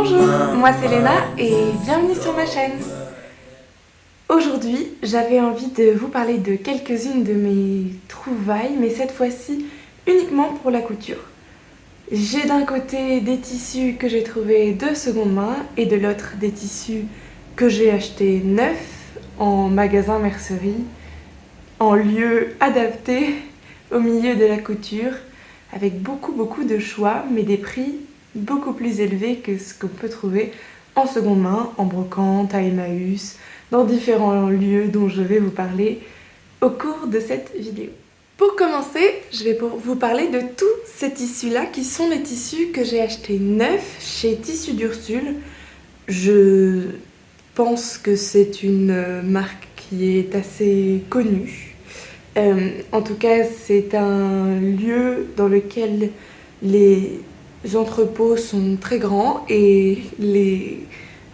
Bonjour, moi c'est Léna et bienvenue sur ma chaîne. Aujourd'hui, j'avais envie de vous parler de quelques-unes de mes trouvailles, mais cette fois-ci uniquement pour la couture. J'ai d'un côté des tissus que j'ai trouvés de seconde main et de l'autre des tissus que j'ai achetés neufs en magasin mercerie, en lieu adapté au milieu de la couture, avec beaucoup de choix, mais des prix beaucoup plus élevés que ce qu'on peut trouver en seconde main, en brocante, à Emmaüs, dans différents lieux dont je vais vous parler au cours de cette vidéo. Pour commencer, je vais vous parler de tous ces tissus-là qui sont les tissus que j'ai achetés neufs chez Tissus d'Ursule. Je pense que c'est une marque qui est assez connue. En tout cas, c'est un lieu dans lequel les entrepôts sont très grands et les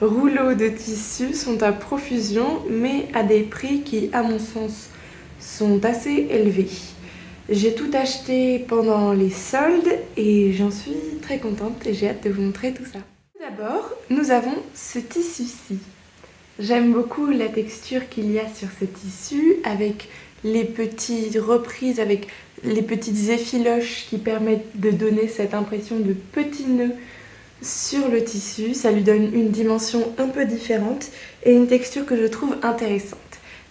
rouleaux de tissus sont à profusion, mais à des prix qui, à mon sens, sont assez élevés. J'ai tout acheté pendant les soldes et j'en suis très contente et j'ai hâte de vous montrer tout ça. D'abord, nous avons ce tissu-ci. J'aime beaucoup la texture qu'il y a sur ce tissu avec les petites reprises, avec les petites effiloches qui permettent de donner cette impression de petits nœuds sur le tissu. Ça lui donne une dimension un peu différente et une texture que je trouve intéressante.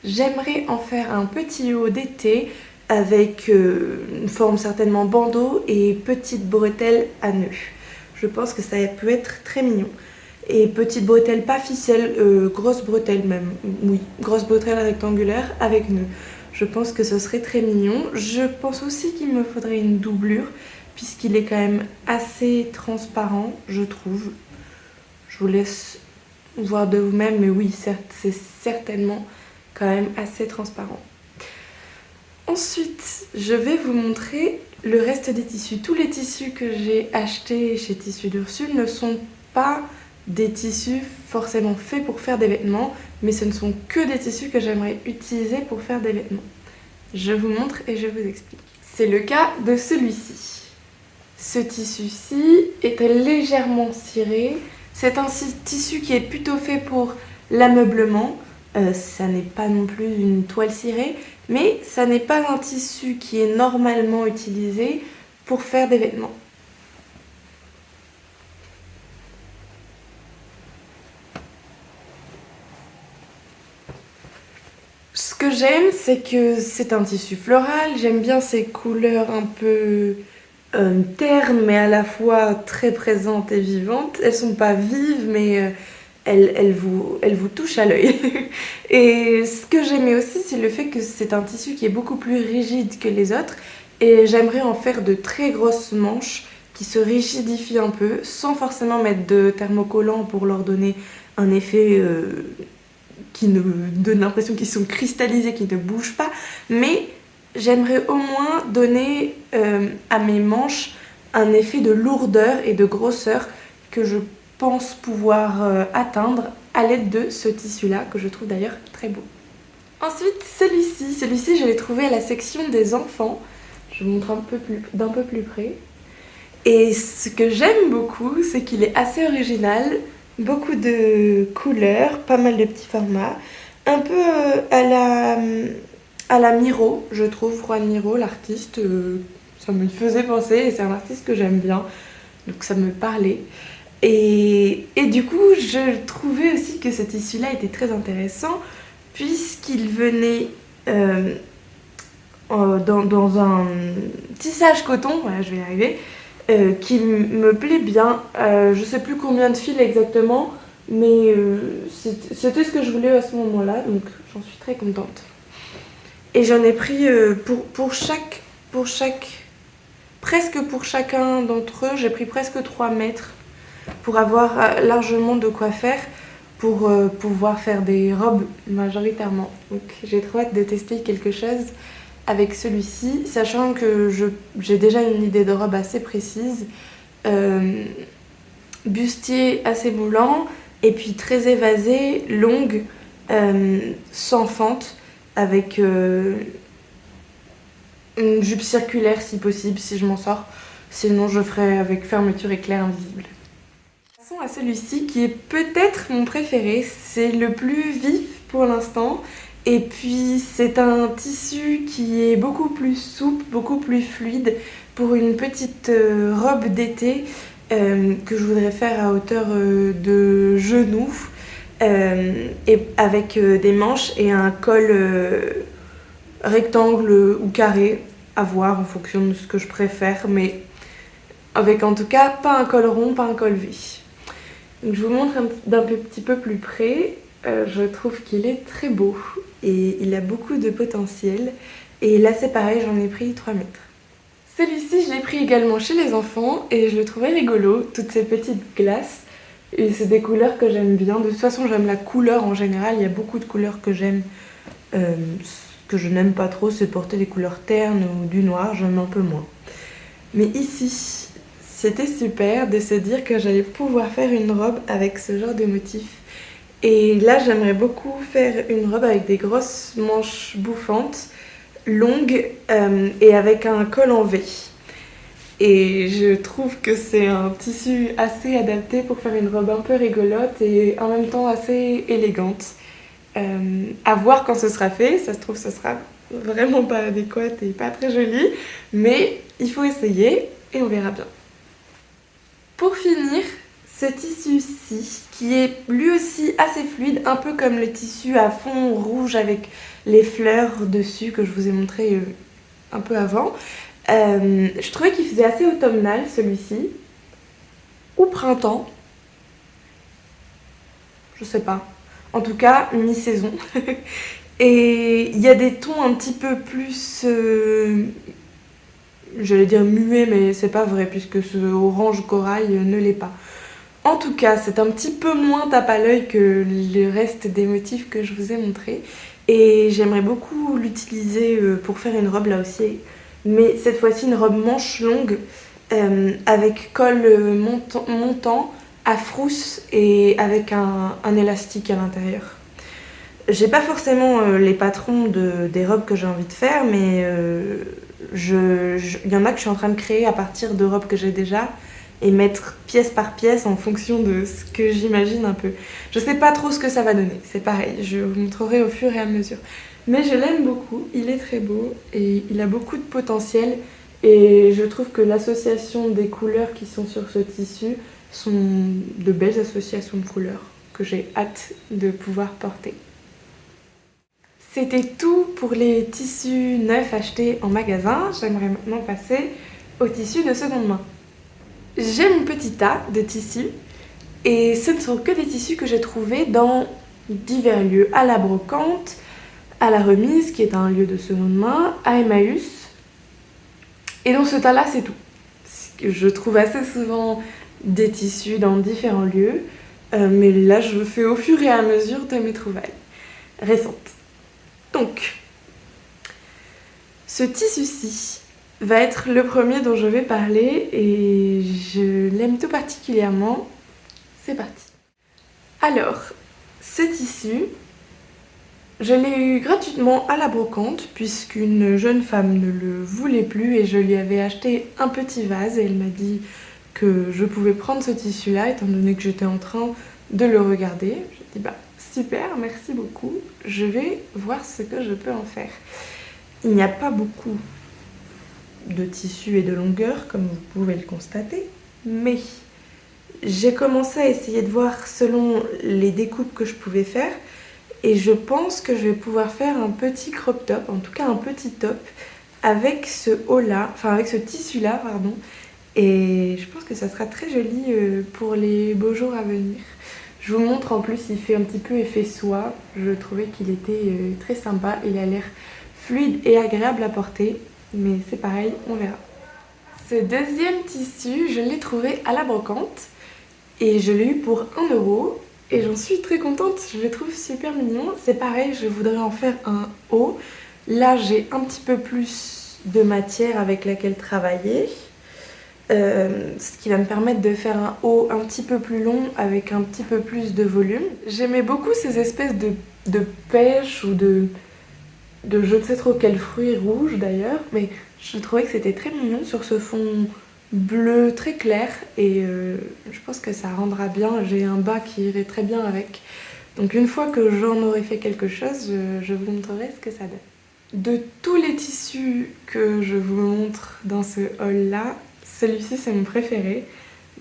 J'aimerais en faire un petit haut d'été avec une forme certainement bandeau et petites bretelles à nœuds. Je pense que ça peut être très mignon. Et petite bretelle, pas ficelle, grosse bretelle même, oui, grosse bretelle rectangulaire avec nœud. Je pense que ce serait très mignon. Je pense aussi qu'il me faudrait une doublure, puisqu'il est quand même assez transparent, je trouve. Je vous laisse voir de vous-même, mais oui, c'est certainement quand même assez transparent. Ensuite, je vais vous montrer le reste des tissus. Tous les tissus que j'ai achetés chez Tissus d'Ursule ne sont pas des tissus forcément faits pour faire des vêtements, mais ce ne sont que des tissus que j'aimerais utiliser pour faire des vêtements. Je vous montre et je vous explique. C'est le cas de celui-ci. Ce tissu-ci est légèrement ciré. C'est un tissu qui est plutôt fait pour l'ameublement. Ça n'est pas non plus une toile cirée, mais ça n'est pas un tissu qui est normalement utilisé pour faire des vêtements. Ce que j'aime, c'est que c'est un tissu floral. J'aime bien ces couleurs un peu ternes, mais à la fois très présentes et vivantes. Elles sont pas vives, mais elles vous touchent à l'œil. Et ce que j'aimais aussi, c'est le fait que c'est un tissu qui est beaucoup plus rigide que les autres. Et j'aimerais en faire de très grosses manches qui se rigidifient un peu, sans forcément mettre de thermocollants pour leur donner un effet qui ne donne l'impression qu'ils sont cristallisés, qu'ils ne bougent pas, mais j'aimerais au moins donner à mes manches un effet de lourdeur et de grosseur que je pense pouvoir atteindre à l'aide de ce tissu-là, que je trouve d'ailleurs très beau. Ensuite, celui-ci je l'ai trouvé à la section des enfants. Je vous montre d'un peu plus près. Et ce que j'aime beaucoup, c'est qu'il est assez original. Beaucoup de couleurs, pas mal de petits formats, un peu à la Miro, je trouve, Juan Miro, l'artiste, ça me faisait penser, et c'est un artiste que j'aime bien, donc ça me parlait. Et du coup, je trouvais aussi que ce tissu-là était très intéressant, puisqu'il venait dans un tissage coton, voilà, je vais y arriver, qui me plaît bien. Je sais plus combien de fils exactement, mais c'était ce que je voulais à ce moment-là, donc j'en suis très contente. Et j'en ai pris presque pour chacun d'entre eux, j'ai pris presque 3 mètres pour avoir largement de quoi faire, pour pouvoir faire des robes majoritairement. Donc j'ai trop hâte de tester quelque chose avec celui-ci, sachant que j'ai déjà une idée de robe assez précise, bustier assez moulant et puis très évasé, longue, sans fente, avec une jupe circulaire si possible, si je m'en sors, sinon je ferai avec fermeture éclair invisible. Passons à celui-ci qui est peut-être mon préféré, c'est le plus vif pour l'instant. Et puis c'est un tissu qui est beaucoup plus souple, beaucoup plus fluide pour une petite robe d'été que je voudrais faire à hauteur de genou et avec des manches et un col rectangle ou carré à voir en fonction de ce que je préfère, mais avec en tout cas pas un col rond, pas un col V. Donc je vous montre d'un petit peu plus près. Je trouve qu'il est très beau et il a beaucoup de potentiel. Et là c'est pareil, j'en ai pris 3 mètres. Celui-ci je l'ai pris également chez les enfants et je le trouvais rigolo, toutes ces petites glaces. Et c'est des couleurs que j'aime bien. De toute façon j'aime la couleur en général, il y a beaucoup de couleurs que j'aime. Ce que je n'aime pas trop c'est porter des couleurs ternes ou du noir, j'aime un peu moins. Mais ici, c'était super de se dire que j'allais pouvoir faire une robe avec ce genre de motif. Et là, j'aimerais beaucoup faire une robe avec des grosses manches bouffantes, longues et avec un col en V. Et je trouve que c'est un tissu assez adapté pour faire une robe un peu rigolote et en même temps assez élégante. À voir quand ce sera fait, ça se trouve ce sera vraiment pas adéquat et pas très joli, mais il faut essayer et on verra bien. Pour finir, ce tissu-ci, qui est lui aussi assez fluide, un peu comme le tissu à fond rouge avec les fleurs dessus que je vous ai montré un peu avant. Je trouvais qu'il faisait assez automnal celui-ci, ou printemps, je sais pas. En tout cas, mi-saison. Et il y a des tons un petit peu plus, j'allais dire muet, mais c'est pas vrai puisque ce orange corail ne l'est pas. En tout cas, c'est un petit peu moins tape à l'œil que le reste des motifs que je vous ai montrés. Et j'aimerais beaucoup l'utiliser pour faire une robe là aussi. Mais cette fois-ci, une robe manche longue avec col montant à frousse et avec un élastique à l'intérieur. J'ai pas forcément les patrons des robes que j'ai envie de faire, mais il y en a que je suis en train de créer à partir de robes que j'ai déjà et mettre pièce par pièce en fonction de ce que j'imagine un peu. Je sais pas trop ce que ça va donner, c'est pareil, je vous montrerai au fur et à mesure. Mais je l'aime beaucoup, il est très beau et il a beaucoup de potentiel et je trouve que l'association des couleurs qui sont sur ce tissu sont de belles associations de couleurs que j'ai hâte de pouvoir porter. C'était tout pour les tissus neufs achetés en magasin. J'aimerais maintenant passer aux tissus de seconde main. J'ai mon petit tas de tissus et ce ne sont que des tissus que j'ai trouvés dans divers lieux, à la brocante, à la remise qui est un lieu de seconde main, à Emmaüs. Et dans ce tas-là, c'est tout. Je trouve assez souvent des tissus dans différents lieux, mais là je fais au fur et à mesure de mes trouvailles récentes. Donc, ce tissu-ci va être le premier dont je vais parler et je l'aime tout particulièrement. C'est parti. Alors, ce tissu, je l'ai eu gratuitement à la brocante puisqu'une jeune femme ne le voulait plus et je lui avais acheté un petit vase et elle m'a dit que je pouvais prendre ce tissu-là étant donné que j'étais en train de le regarder. J'ai dit bah super, merci beaucoup, je vais voir ce que je peux en faire. Il n'y a pas beaucoup de tissu et de longueur comme vous pouvez le constater, mais j'ai commencé à essayer de voir selon les découpes que je pouvais faire et je pense que je vais pouvoir faire un petit crop top, en tout cas un petit top avec ce haut-là, enfin avec ce tissu-là, pardon, et je pense que ça sera très joli pour les beaux jours à venir. Je vous montre en plus, il fait un petit peu effet soie. Je trouvais qu'il était très sympa. Il a l'air fluide et agréable à porter. Mais c'est pareil, on verra. Ce deuxième tissu, je l'ai trouvé à la brocante. Et je l'ai eu pour 1 €. Et j'en suis très contente. Je le trouve super mignon. C'est pareil, je voudrais en faire un haut. Là, j'ai un petit peu plus de matière avec laquelle travailler. Ce qui va me permettre de faire un haut un petit peu plus long avec un petit peu plus de volume. J'aimais beaucoup ces espèces de pêche ou de je ne sais trop quel fruit rouge d'ailleurs, mais je trouvais que c'était très mignon sur ce fond bleu très clair et je pense que ça rendra bien. J'ai un bas qui irait très bien avec. Donc une fois que j'en aurai fait quelque chose, je vous montrerai ce que ça donne. De tous les tissus que je vous montre dans ce haul là, celui-ci c'est mon préféré,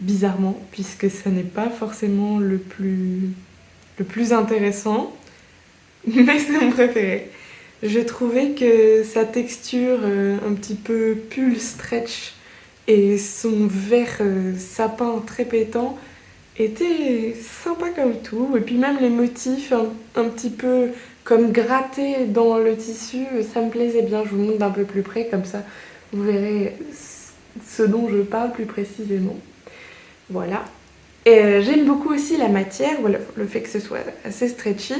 bizarrement, puisque ce n'est pas forcément le plus intéressant, mais c'est mon préféré. Je trouvais que sa texture un petit peu pull stretch et son vert sapin très pétant était sympa comme tout. Et puis même les motifs un petit peu comme grattés dans le tissu, ça me plaisait bien. Je vous montre d'un peu plus près, comme ça vous verrez ce dont je parle plus précisément. Voilà. Et j'aime beaucoup aussi la matière, voilà, le fait que ce soit assez stretchy.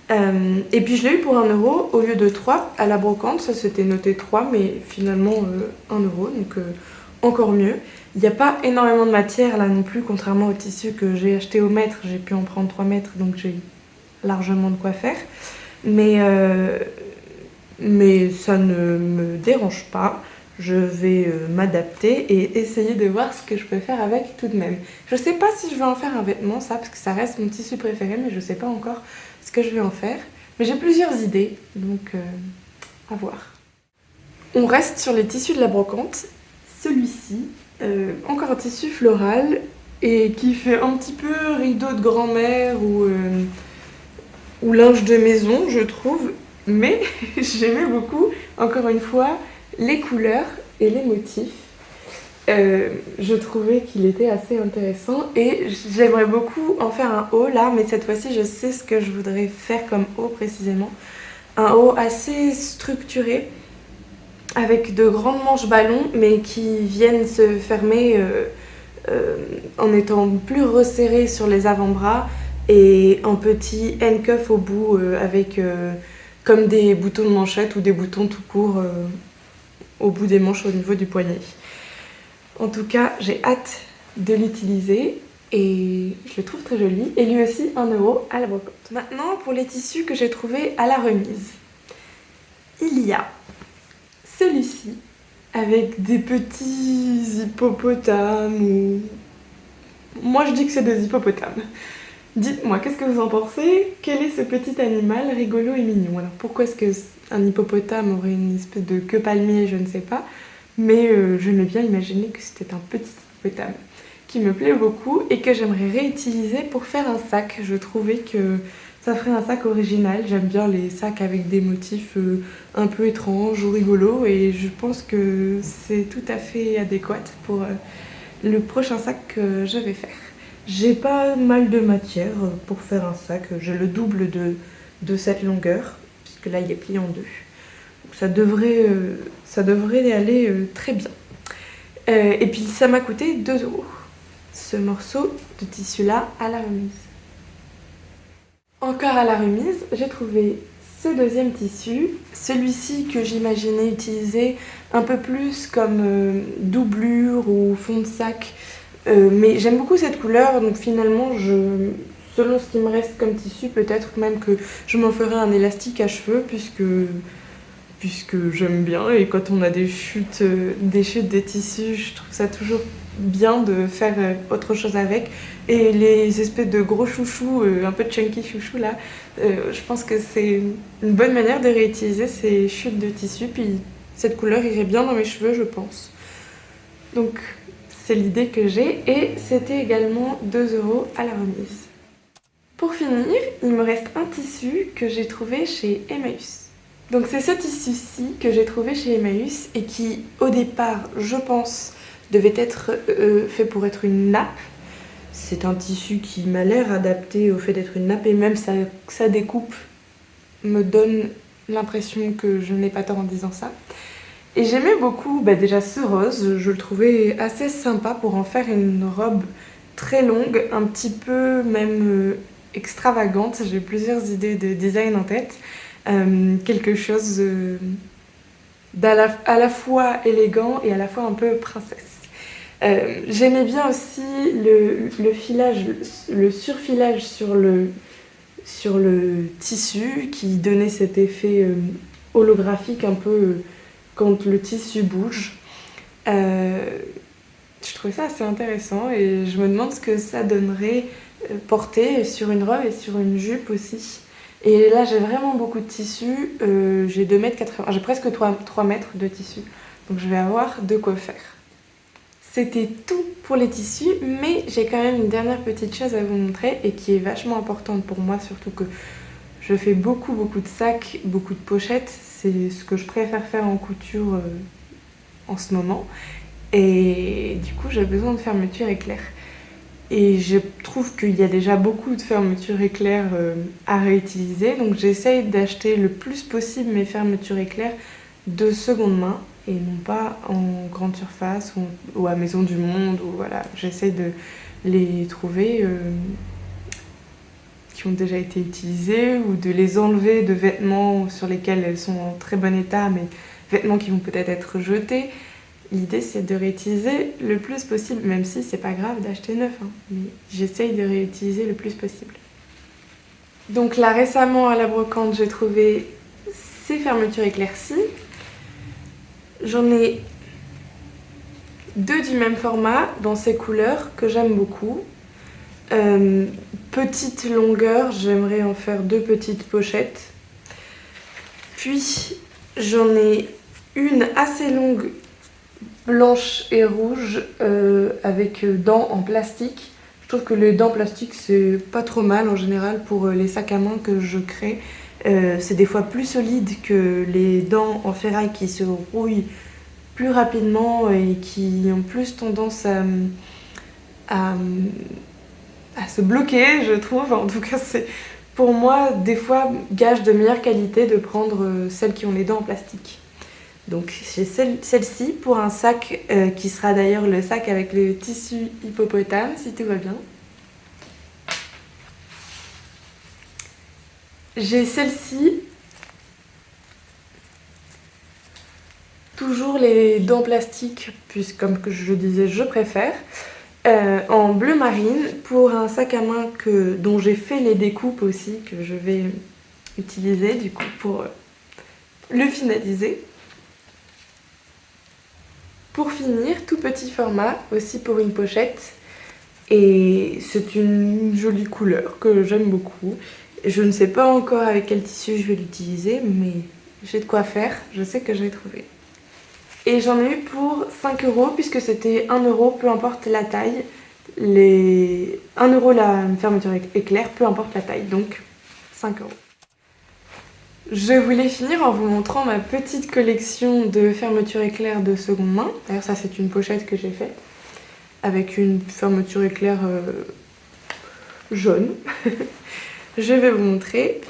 Et puis je l'ai eu pour 1€ au lieu de 3 à la brocante. Ça c'était noté 3, mais finalement 1€, donc encore mieux. Il n'y a pas énormément de matière là non plus, contrairement au tissu que j'ai acheté au mètre. J'ai pu en prendre 3 mètres, donc j'ai largement de quoi faire. Mais ça ne me dérange pas. Je vais m'adapter et essayer de voir ce que je peux faire avec tout de même. Je sais pas si je vais en faire un vêtement, ça, parce que ça reste mon tissu préféré, mais je sais pas encore ce que je vais en faire. Mais j'ai plusieurs idées, donc à voir. On reste sur les tissus de la brocante. Celui-ci, encore un tissu floral et qui fait un petit peu rideau de grand-mère ou linge de maison, je trouve. Mais j'aimais beaucoup, encore une fois, les couleurs et les motifs. Je trouvais qu'il était assez intéressant et j'aimerais beaucoup en faire un haut là, mais cette fois-ci je sais ce que je voudrais faire comme haut précisément. Un haut assez structuré avec de grandes manches ballons mais qui viennent se fermer en étant plus resserrées sur les avant-bras et un petit handcuff au bout avec comme des boutons de manchette ou des boutons tout court au bout des manches au niveau du poignet. En tout cas, j'ai hâte de l'utiliser et je le trouve très joli. Et lui aussi 1€ à la brocante. Maintenant, pour les tissus que j'ai trouvés à la remise. Il y a celui-ci avec des petits hippopotames ou... Moi je dis que c'est des hippopotames. Dites-moi, qu'est-ce que vous en pensez? Quel est ce petit animal rigolo et mignon? Alors pourquoi est-ce qu'un hippopotame aurait une espèce de queue palmier? Je ne sais pas. Mais j'aimais bien imaginer que c'était un petit hippopotame qui me plaît beaucoup et que j'aimerais réutiliser pour faire un sac. Je trouvais que ça ferait un sac original. J'aime bien les sacs avec des motifs un peu étranges ou rigolos et je pense que c'est tout à fait adéquat pour le prochain sac que je vais faire. J'ai pas mal de matière pour faire un sac. J'ai le double de cette longueur, puisque là il est plié en deux. Donc ça devrait aller très bien. Et puis ça m'a coûté 2€, ce morceau de tissu là à la remise. Encore à la remise, j'ai trouvé ce deuxième tissu, celui-ci que j'imaginais utiliser un peu plus comme doublure ou fond de sac, mais j'aime beaucoup cette couleur, donc finalement selon ce qui me reste comme tissu, peut-être même que je m'en ferai un élastique à cheveux puisque j'aime bien et quand on a des chutes de tissus, je trouve ça toujours bien de faire autre chose avec. Et les espèces de gros chouchous, un peu chunky chouchous là, je pense que c'est une bonne manière de réutiliser ces chutes de tissu, puis cette couleur irait bien dans mes cheveux je pense. Donc c'est l'idée que j'ai et c'était également 2€ à la remise. Pour finir, il me reste un tissu que j'ai trouvé chez Emmaüs. Donc c'est ce tissu-ci que j'ai trouvé chez Emmaüs et qui, au départ, je pense, devait être fait pour être une nappe. C'est un tissu qui m'a l'air adapté au fait d'être une nappe et même sa découpe me donne l'impression que je n'ai pas tort en disant ça. Et j'aimais beaucoup déjà ce rose, je le trouvais assez sympa pour en faire une robe très longue, un petit peu même extravagante. J'ai plusieurs idées de design en tête. Quelque chose à la fois élégant et à la fois un peu princesse. J'aimais bien aussi le filage, le surfilage sur le tissu qui donnait cet effet holographique un peu quand le tissu bouge. Je trouvais ça assez intéressant et je me demande ce que ça donnerait porté sur une robe et sur une jupe aussi. Et là j'ai vraiment beaucoup de tissu, j'ai 2,80 m, j'ai presque 3 mètres de tissu, donc je vais avoir de quoi faire. C'était tout pour les tissus, mais j'ai quand même une dernière petite chose à vous montrer et qui est vachement importante pour moi, surtout que je fais beaucoup de sacs, beaucoup de pochettes, c'est ce que je préfère faire en couture en ce moment. Et du coup j'ai besoin de fermeture éclair. Et je trouve qu'il y a déjà beaucoup de fermetures éclair à réutiliser, donc j'essaye d'acheter le plus possible mes fermetures éclair de seconde main et non pas en grande surface ou à Maison du Monde, ou voilà, j'essaie de les trouver qui ont déjà été utilisées ou de les enlever de vêtements sur lesquels elles sont en très bon état, mais vêtements qui vont peut-être être jetés. L'idée c'est de réutiliser le plus possible, même si c'est pas grave d'acheter neuf, hein, mais j'essaye de réutiliser le plus possible. Donc là récemment à la brocante j'ai trouvé ces fermetures éclaircies. J'en ai 2 du même format dans ces couleurs que j'aime beaucoup. Petite longueur, j'aimerais en faire 2 petites pochettes. Puis j'en ai une assez longue, blanche et rouge, avec dents en plastique. Je trouve que les dents plastiques c'est pas trop mal en général pour les sacs à main que je crée. C'est des fois plus solide que les dents en ferraille qui se rouillent plus rapidement et qui ont plus tendance à se bloquer, je trouve. En tout cas, c'est pour moi des fois gage de meilleure qualité de prendre celles qui ont les dents en plastique. Donc j'ai celle-ci pour un sac qui sera d'ailleurs le sac avec le tissu hippopotame si tout va bien. J'ai celle-ci, toujours les dents plastiques, puisque comme je le disais je préfère, en bleu marine pour un sac à main dont j'ai fait les découpes aussi, que je vais utiliser du coup pour le finaliser. Pour finir, tout petit format aussi pour une pochette, et c'est une jolie couleur que j'aime beaucoup. Je ne sais pas encore avec quel tissu je vais l'utiliser, mais j'ai de quoi faire, je sais que je vais trouver. Et j'en ai eu pour 5 € puisque c'était 1 €, peu importe la taille. 1 € la fermeture éclair, peu importe la taille, donc 5 €. Je voulais finir en vous montrant ma petite collection de fermetures éclair de seconde main. D'ailleurs ça c'est une pochette que j'ai faite avec une fermeture éclair jaune. Je vais vous montrer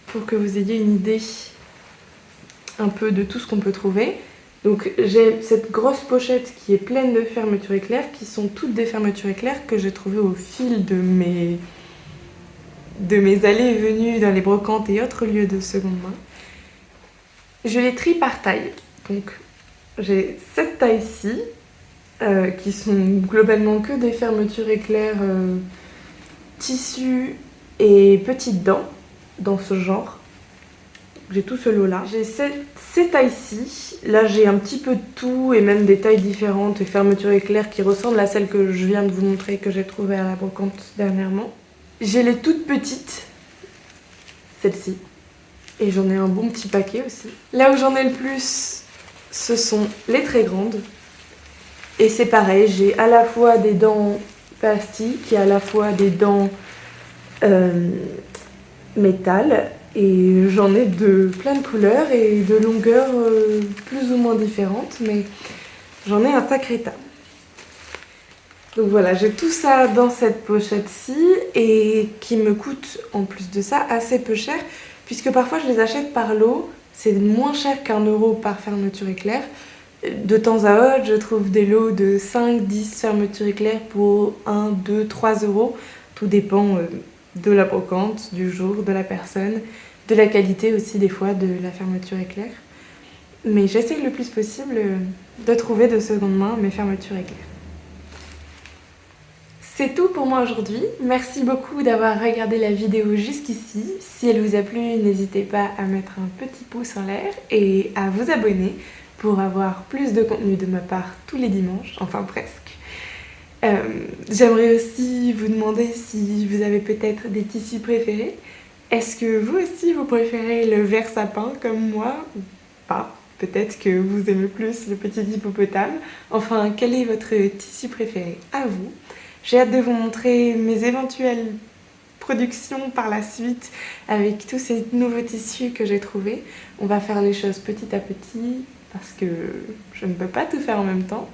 pour que vous ayez une idée un peu de tout ce qu'on peut trouver. Donc j'ai cette grosse pochette qui est pleine de fermetures éclair, qui sont toutes des fermetures éclair que j'ai trouvées au fil de mes allées et venues dans les brocantes et autres lieux de seconde main. Je les trie par taille. Donc j'ai cette taille-ci, qui sont globalement que des fermetures éclair tissu et petites dents, dans ce genre. J'ai tout ce lot là. J'ai ces tailles-ci. Là j'ai un petit peu de tout et même des tailles différentes et fermetures éclair qui ressemblent à celles que je viens de vous montrer que j'ai trouvées à la brocante dernièrement. J'ai les toutes petites, celles-ci. Et j'en ai un bon petit paquet aussi. Là où j'en ai le plus, ce sont les très grandes. Et c'est pareil, j'ai à la fois des dents plastiques et à la fois des dents métal. Et j'en ai de plein de couleurs et de longueurs plus ou moins différentes, mais j'en ai un sacré tas. Donc voilà, j'ai tout ça dans cette pochette-ci et qui me coûte en plus de ça assez peu cher, puisque parfois je les achète par lot, c'est moins cher qu'1 € par fermeture éclair. De temps à autre, je trouve des lots de 5-10 fermetures éclair pour 1, 2, 3 €. Tout dépend de la brocante, du jour, de la personne, de la qualité aussi des fois de la fermeture éclair. Mais j'essaye le plus possible de trouver de seconde main mes fermetures éclair. C'est tout pour moi aujourd'hui. Merci beaucoup d'avoir regardé la vidéo jusqu'ici. Si elle vous a plu, n'hésitez pas à mettre un petit pouce en l'air et à vous abonner pour avoir plus de contenu de ma part tous les dimanches, enfin presque. J'aimerais aussi vous demander si vous avez peut-être des tissus préférés. Est-ce que vous aussi vous préférez le vert sapin comme moi ou pas? Peut-être que vous aimez plus le petit hippopotame. Enfin, quel est votre tissu préféré à vous? J'ai hâte de vous montrer mes éventuelles productions par la suite avec tous ces nouveaux tissus que j'ai trouvés. On va faire les choses petit à petit parce que je ne peux pas tout faire en même temps.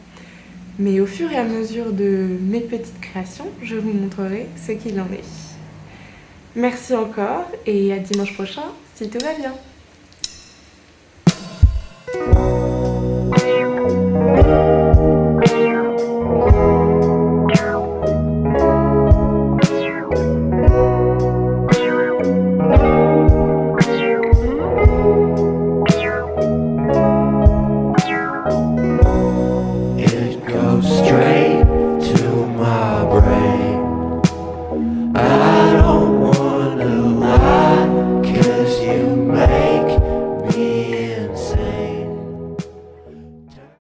Mais au fur et à mesure de mes petites créations, je vous montrerai ce qu'il en est. Merci encore et à dimanche prochain si tout va bien.